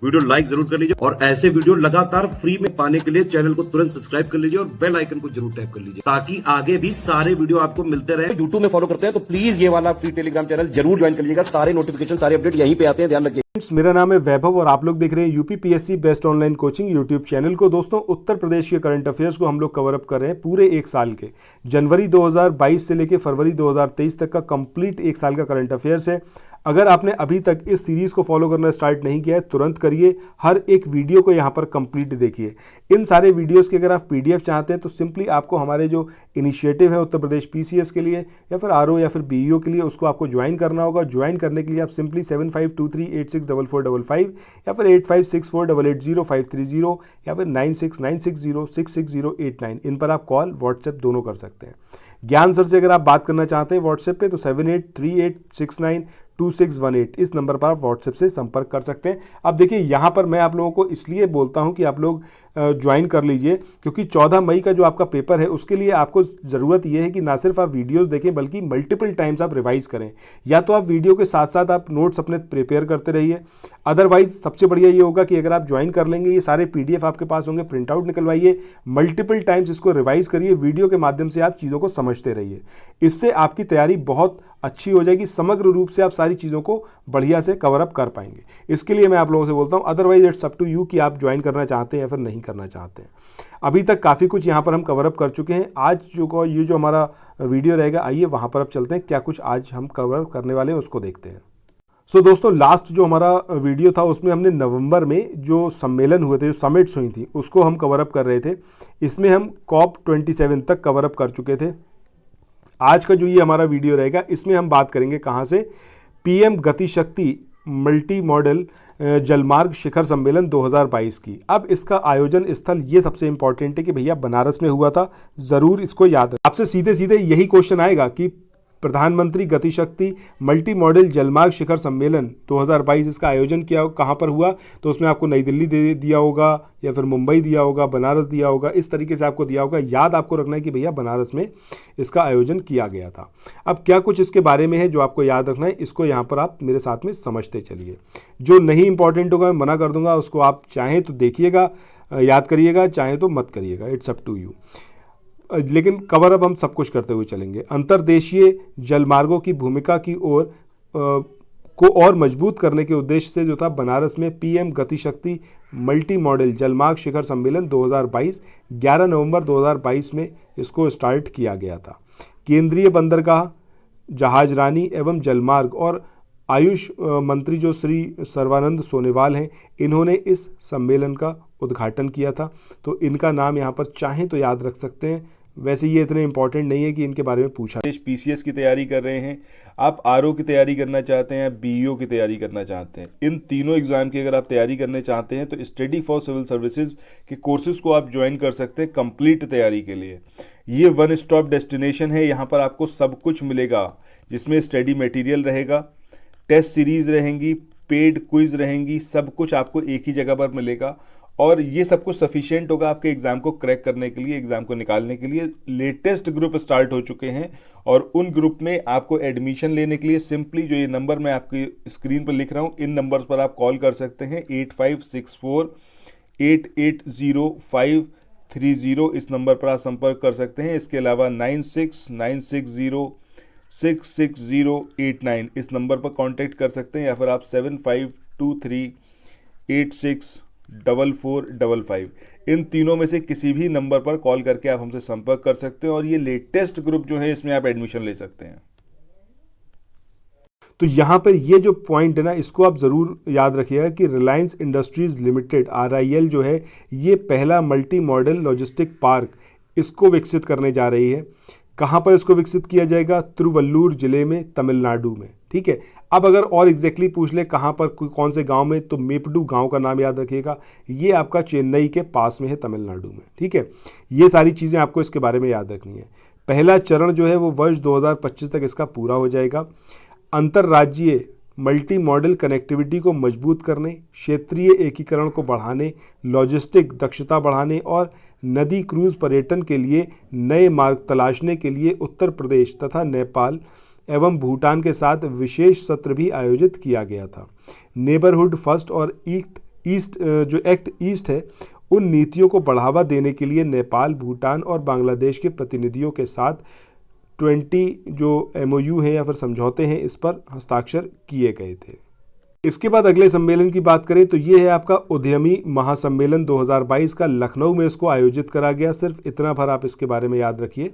Video like जरूर कर लीजिए और ऐसे वीडियो लगातार फ्री में पाने के लिए चैनल को तुरंत सब्सक्राइब कर लीजिए और बेल आइकन को जरूर टैप कर लीजिए ताकि आगे भी सारे वीडियो आपको मिलते रहे। यूट्यूब में फॉलो करते हैं तो प्लीज ये वाला फ्री टेलीग्राम चैनल जरूर ज्वाइन कर लीजिएगा। सारे नोटिफिकेशन सारे अपडेट यहीं पे आते हैं, ध्यान रखिए। मेरा नाम है वैभव और आप लोग देख रहे हैं UPPSC best online coaching YouTube channel को। दोस्तों, उत्तर प्रदेश के करंट अफेयर्स को हम लोग कवर अप कर रहे हैं पूरे एक साल के, जनवरी 2022 से लेकर फरवरी 2023 तक का कंप्लीट एक साल का करंट अफेयर्स है। अगर आपने अभी तक इस सीरीज़ को फॉलो करना स्टार्ट नहीं किया है, तुरंत करिए। हर एक वीडियो को यहाँ पर कंप्लीट देखिए। इन सारे वीडियोस के अगर आप पीडीएफ चाहते हैं तो सिंपली आपको हमारे जो इनिशिएटिव है उत्तर प्रदेश पीसीएस के लिए या फिर आरओ या फिर बीईओ के लिए, उसको आपको ज्वाइन करना होगा। ज्वाइन करने के लिए आप सिंपली 7523864455 या फिर 8564880530 या फिर 9696066089 इन पर आप कॉल व्हाट्सएप दोनों कर सकते हैं। ज्ञान सर से अगर आप बात करना चाहते हैं व्हाट्सएप पे तो 7838692618 इस नंबर पर आप व्हाट्सएप से संपर्क कर सकते हैं। अब देखिए, यहाँ पर मैं आप लोगों को इसलिए बोलता हूँ कि आप लोग ज्वाइन कर लीजिए क्योंकि 14 मई का जो आपका पेपर है उसके लिए आपको ज़रूरत यह है कि ना सिर्फ आप वीडियोस देखें बल्कि मल्टीपल टाइम्स आप रिवाइज करें। या तो आप वीडियो के साथ साथ आप नोट्स अपने प्रिपेयर करते रहिए, अदरवाइज सबसे बढ़िया ये होगा कि अगर आप ज्वाइन कर लेंगे, ये सारे पीडीएफ आपके पास होंगे, प्रिंट आउट निकलवाइए, मल्टीपल टाइम्स इसको रिवाइज करिए, वीडियो के माध्यम से आप चीज़ों को समझते रहिए। इससे आपकी तैयारी बहुत अच्छी हो जाएगी, समग्र रूप से आप सारी चीज़ों को बढ़िया से कवर अप कर पाएंगे। इसके लिए मैं आप लोगों से बोलता हूँ, otherwise it's up to you कि आप ज्वाइन करना चाहते हैं या फिर नहीं करना चाहते हैं। अभी तक काफ़ी कुछ यहाँ पर हम कवर अप कर चुके हैं। आज ये जो हमारा वीडियो रहेगा, आइए वहाँ पर अब चलते हैं, क्या कुछ आज हम कवर करने वाले हैं उसको देखते हैं। सो दोस्तों, लास्ट जो हमारा वीडियो था उसमें हमने नवंबर में जो सम्मेलन हुए थे, जो समिट्स हुई थी, उसको हम कवर अप कर रहे थे। इसमें हम COP27 तक कवर अप कर चुके थे। आज का जो ये हमारा वीडियो रहेगा इसमें हम बात करेंगे कहाँ से, पीएम गतिशक्ति मल्टी मॉडल जलमार्ग शिखर सम्मेलन 2022 की। अब इसका आयोजन स्थल ये सबसे इंपॉर्टेंट है कि भैया बनारस में हुआ था, ज़रूर इसको याद रखें। आपसे सीधे सीधे यही क्वेश्चन आएगा कि प्रधानमंत्री गतिशक्ति मल्टी मॉडल जलमार्ग शिखर सम्मेलन 2022 इसका आयोजन किया कहाँ पर हुआ, तो उसमें आपको नई दिल्ली दे दिया होगा या फिर मुंबई दिया होगा, बनारस दिया होगा, इस तरीके से आपको दिया होगा। याद आपको रखना है कि भैया बनारस में इसका आयोजन किया गया था। अब क्या कुछ इसके बारे में है जो आपको याद रखना है, इसको यहाँ पर आप मेरे साथ में समझते चलिए। जो नहीं इंपॉर्टेंट होगा मैं मना कर दूंगा, उसको आप चाहें तो देखिएगा, याद करिएगा, चाहें तो मत करिएगा, इट्स अप टू यू। लेकिन कवर अप हम सब कुछ करते हुए चलेंगे। अंतर्देशीय जलमार्गों की भूमिका की ओर को और मजबूत करने के उद्देश्य से जो था, बनारस में पीएम गतिशक्ति मल्टी मॉडल जलमार्ग शिखर सम्मेलन 2022 11 नवंबर 2022 में इसको स्टार्ट किया गया था। केंद्रीय बंदरगाह, जहाजरानी एवं जलमार्ग और आयुष मंत्री जो श्री सर्बानंद सोनोवाल हैं, इन्होंने इस सम्मेलन का उद्घाटन किया था। तो इनका नाम यहाँ पर चाहें तो याद रख सकते हैं। वैसे ये इतने इंपॉर्टेंट नहीं है कि इनके बारे में पूछा। पीसीएस की तैयारी कर रहे हैं, आप आरओ की तैयारी करना चाहते हैं, बीईओ की तैयारी करना चाहते हैं, इन तीनों एग्जाम की अगर आप तैयारी करने चाहते हैं तो स्टडी फॉर सिविल सर्विसेज के कोर्सेज को आप ज्वाइन कर सकते हैं कंप्लीट तैयारी के लिए। ये वन स्टॉप डेस्टिनेशन है, यहाँ पर आपको सब कुछ मिलेगा, जिसमें स्टडी मटेरियल रहेगा, टेस्ट सीरीज रहेंगी, पेड क्विज रहेंगी, सब कुछ आपको एक ही जगह पर मिलेगा। और ये सब कुछ सफिशिएंट होगा आपके एग्जाम को क्रैक करने के लिए, एग्जाम को निकालने के लिए। लेटेस्ट ग्रुप स्टार्ट हो चुके हैं और उन ग्रुप में आपको एडमिशन लेने के लिए सिंपली जो ये नंबर मैं आपकी स्क्रीन पर लिख रहा हूँ, इन नंबर्स पर आप कॉल कर सकते हैं। 8564880530 इस नंबर पर आप संपर्क कर सकते हैं। इसके अलावा 9696066089 इस नंबर पर कांटेक्ट कर सकते हैं, या फिर आप 7523864455 इन तीनों में से किसी भी नंबर पर कॉल करके आप हमसे संपर्क कर सकते हैं और ये लेटेस्ट ग्रुप जो है इसमें आप एडमिशन ले सकते हैं। तो यहाँ पर ये जो पॉइंट है ना, इसको आप ज़रूर याद रखिएगा कि रिलायंस इंडस्ट्रीज़ लिमिटेड RIL जो है, ये पहला मल्टी मॉडल लॉजिस्टिक पार्क इसको विकसित करने जा रही है। कहाँ पर इसको विकसित किया जाएगा? तिरुवल्लूर जिले में, तमिलनाडु में। ठीक है। अब अगर और एग्जैक्टली पूछ ले कहाँ पर, कौन से गांव में, तो मेपडू गांव का नाम याद रखिएगा। ये आपका चेन्नई के पास में है, तमिलनाडु में। ठीक है। ये सारी चीज़ें आपको इसके बारे में याद रखनी है। पहला चरण जो है वो वर्ष 2025 तक इसका पूरा हो जाएगा। अंतर्राज्यीय मल्टी मॉडल कनेक्टिविटी को मजबूत करने, क्षेत्रीय एकीकरण को बढ़ाने, लॉजिस्टिक दक्षता बढ़ाने और नदी क्रूज पर्यटन के लिए नए मार्ग तलाशने के लिए उत्तर प्रदेश तथा नेपाल एवं भूटान के साथ विशेष सत्र भी आयोजित किया गया था। नेबरहुड फर्स्ट और ईस्ट ईस्ट जो एक्ट ईस्ट है उन नीतियों को बढ़ावा देने के लिए नेपाल, भूटान और बांग्लादेश के प्रतिनिधियों के साथ 20 जो MOU है या फिर समझौते हैं इस पर हस्ताक्षर किए गए थे। इसके बाद अगले सम्मेलन की बात करें तो ये है आपका उद्यमी महासम्मेलन 2022 का, लखनऊ में इसको आयोजित करा गया। सिर्फ इतना भर आप इसके बारे में याद रखिए।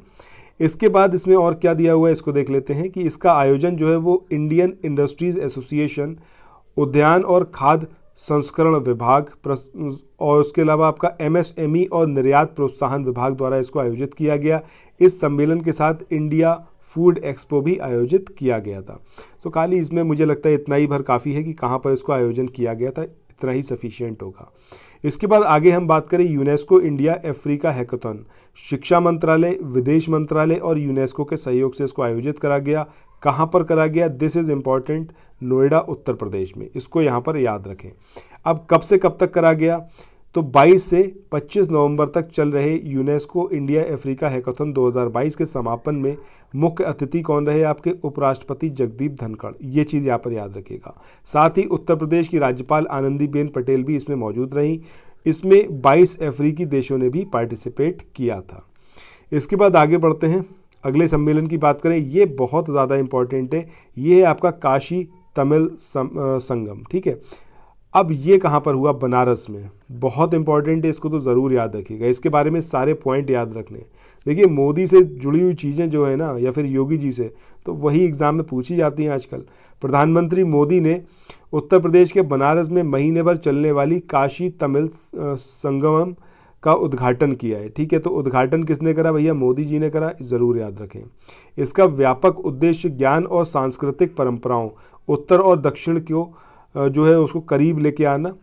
इसके बाद इसमें और क्या दिया हुआ है इसको देख लेते हैं कि इसका आयोजन जो है वो इंडियन इंडस्ट्रीज एसोसिएशन, उद्यान और खाद्य संस्करण विभाग और उसके अलावा आपका MSME और निर्यात प्रोत्साहन विभाग द्वारा इसको आयोजित किया गया। इस सम्मेलन के साथ इंडिया फूड एक्सपो भी आयोजित किया गया था। तो खाली इसमें मुझे लगता है इतना ही भर काफ़ी है कि कहाँ पर इसको आयोजन किया गया था, इतना ही सफिशिएंट होगा। इसके बाद आगे हम बात करें यूनेस्को इंडिया अफ्रीका हैकाथॉन, शिक्षा मंत्रालय, विदेश मंत्रालय और यूनेस्को के सहयोग से इसको आयोजित करा गया। कहाँ पर करा गया? This is important, Noida Uttar Pradesh में। इसको यहाँ पर याद रखें। अब कब से कब तक करा गया? तो 22 से 25 नवंबर तक चल रहे यूनेस्को इंडिया अफ्रीका हैकाथॉन 2022 के समापन में मुख्य अतिथि कौन रहे? आपके उपराष्ट्रपति जगदीप धनखड़। ये चीज़ यहाँ पर याद रखिएगा। साथ ही उत्तर प्रदेश की राज्यपाल आनंदीबेन पटेल भी इसमें मौजूद रहीं। इसमें 22 अफ्रीकी देशों ने भी पार्टिसिपेट किया था। इसके बाद आगे बढ़ते हैं, अगले सम्मेलन की बात करें। ये बहुत ज़्यादा इम्पॉर्टेंट है। ये है आपका काशी तमिल संगम। ठीक है, अब ये कहाँ पर हुआ? बनारस में। बहुत इंपॉर्टेंट है, इसको तो ज़रूर याद रखिएगा। इसके बारे में सारे पॉइंट याद रखने। देखिए, मोदी से जुड़ी हुई चीज़ें जो है ना, या फिर योगी जी से, तो वही एग्ज़ाम में पूछी जाती हैं आजकल। प्रधानमंत्री मोदी ने उत्तर प्रदेश के बनारस में महीने भर चलने वाली काशी तमिल संगमम का उद्घाटन किया है। ठीक है, तो उद्घाटन किसने करा? भैया मोदी जी ने करा, ज़रूर याद रखें। इसका व्यापक उद्देश्य ज्ञान और सांस्कृतिक परंपराओं, उत्तर और दक्षिण को जो है उसको करीब लेके आना,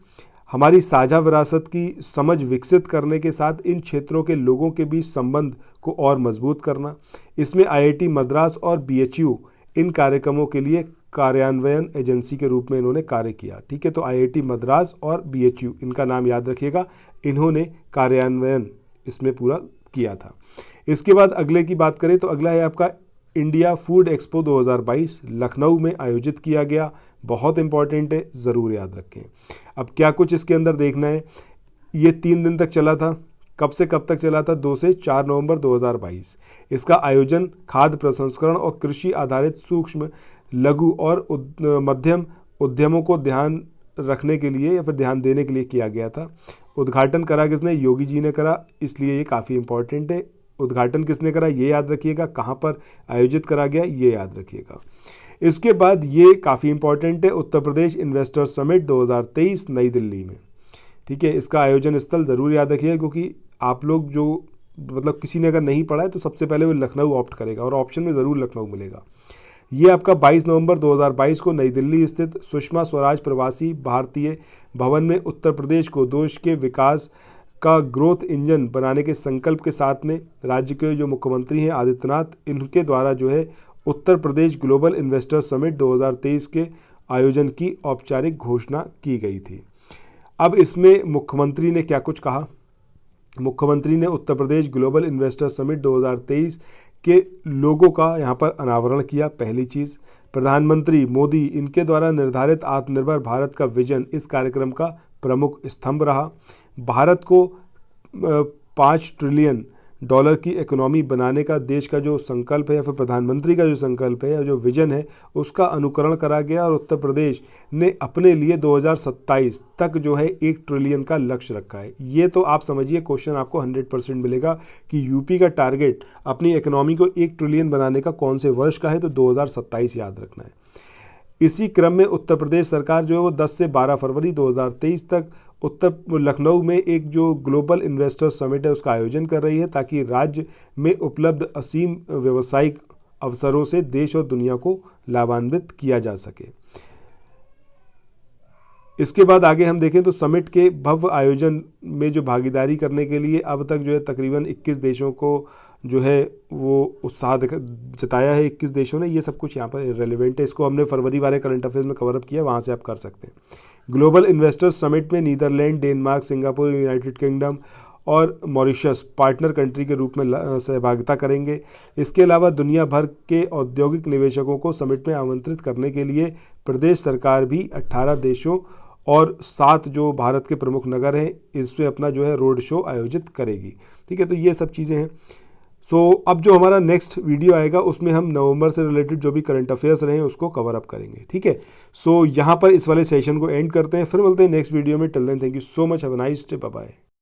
हमारी साझा विरासत की समझ विकसित करने के साथ इन क्षेत्रों के लोगों के बीच संबंध को और मजबूत करना। इसमें IIT मद्रास और BHU इन कार्यक्रमों के लिए कार्यान्वयन एजेंसी के रूप में इन्होंने कार्य किया। ठीक है, तो IIT मद्रास और BHU इनका नाम याद रखिएगा, इन्होंने कार्यान्वयन इसमें पूरा किया था। इसके बाद अगले की बात करें तो अगला है आपका इंडिया फूड एक्सपो 2022, लखनऊ में आयोजित किया गया। बहुत इंपॉर्टेंट है, ज़रूर याद रखें। अब क्या कुछ इसके अंदर देखना है? ये 3 दिन तक चला था। कब से कब तक चला था? 2 से 4 नवंबर 2022। इसका आयोजन खाद्य प्रसंस्करण और कृषि आधारित सूक्ष्म, लघु और मध्यम उद्यमों को ध्यान रखने के लिए या फिर ध्यान देने के लिए किया गया था। उद्घाटन करा किसने? योगी जी ने करा, इसलिए ये काफ़ी इंपॉर्टेंट है। उद्घाटन किसने करा? ये याद रखिएगा। कहाँ पर आयोजित करा गया, ये याद रखिएगा। इसके बाद ये काफ़ी इंपॉर्टेंट है, उत्तर प्रदेश इन्वेस्टर समिट 2023 नई दिल्ली में। ठीक है, इसका आयोजन स्थल ज़रूर याद रखिएगा, क्योंकि आप लोग जो मतलब किसी ने अगर नहीं पढ़ा है तो सबसे पहले वो लखनऊ ऑप्ट करेगा और ऑप्शन में ज़रूर लखनऊ मिलेगा। ये आपका 22 नवंबर 2022 को नई दिल्ली स्थित सुषमा स्वराज प्रवासी भारतीय भवन में उत्तर प्रदेश को देश के विकास का ग्रोथ इंजन बनाने के संकल्प के साथ में राज्य के जो मुख्यमंत्री हैं आदित्यनाथ, इनके द्वारा जो है Uttar Pradesh global investor summit 2023 के आयोजन की औपचारिक घोषणा की गई थी। अब इसमें मुख्यमंत्री ने क्या कुछ कहा? मुख्यमंत्री ने Uttar Pradesh global investor summit 2023 के लोगों का यहाँ पर अनावरण किया। पहली चीज़, प्रधानमंत्री मोदी इनके द्वारा निर्धारित आत्मनिर्भर भारत का विजन इस कार्यक्रम का प्रमुख स्तंभ रहा। भारत को $5 ट्रिलियन की इकोनॉमी बनाने का देश का जो संकल्प है या फिर प्रधानमंत्री का जो संकल्प है या जो विजन है, उसका अनुकरण करा गया और उत्तर प्रदेश ने अपने लिए 2027 तक जो है 1 ट्रिलियन का लक्ष्य रखा है। ये तो आप समझिए क्वेश्चन आपको 100% मिलेगा कि यूपी का टारगेट अपनी इकोनॉमी को 1 ट्रिलियन बनाने का कौन से वर्ष का है, तो 2027 याद रखना है। इसी क्रम में उत्तर प्रदेश सरकार जो है वो 10 से 12 फरवरी 2023 तक लखनऊ में एक जो ग्लोबल इन्वेस्टर समिट है उसका आयोजन कर रही है, ताकि राज्य में उपलब्ध असीम व्यावसायिक अवसरों से देश और दुनिया को लाभान्वित किया जा सके। इसके बाद आगे हम देखें तो समिट के भव्य आयोजन में जो भागीदारी करने के लिए अब तक जो है तकरीबन 21 देशों को जो है वो उत्साह जताया है। 21 देशों ने, ये सब कुछ यहाँ पर रेलिवेंट है। इसको हमने फरवरी वाले करंट अफेयर्स में कवर अप किया, वहाँ से आप कर सकते हैं। ग्लोबल इन्वेस्टर्स समिट में Netherlands, Denmark, Singapore, United Kingdom और मॉरिशस पार्टनर कंट्री के रूप में सहभागिता करेंगे। इसके अलावा दुनिया भर के औद्योगिक निवेशकों को समिट में आमंत्रित करने के लिए प्रदेश सरकार भी 18 देशों और 7 जो भारत के प्रमुख नगर हैं इसमें अपना जो है रोड शो आयोजित करेगी। ठीक है, तो ये सब चीज़ें हैं। सो अब जो हमारा नेक्स्ट वीडियो आएगा उसमें हम नवंबर से रिलेटेड जो भी करंट अफेयर्स रहे हैं उसको कवर अप करेंगे। ठीक है, सो यहाँ पर इस वाले सेशन को एंड करते हैं, फिर मिलते हैं नेक्स्ट वीडियो में। Till then thank you so much, have a nice day, bye bye.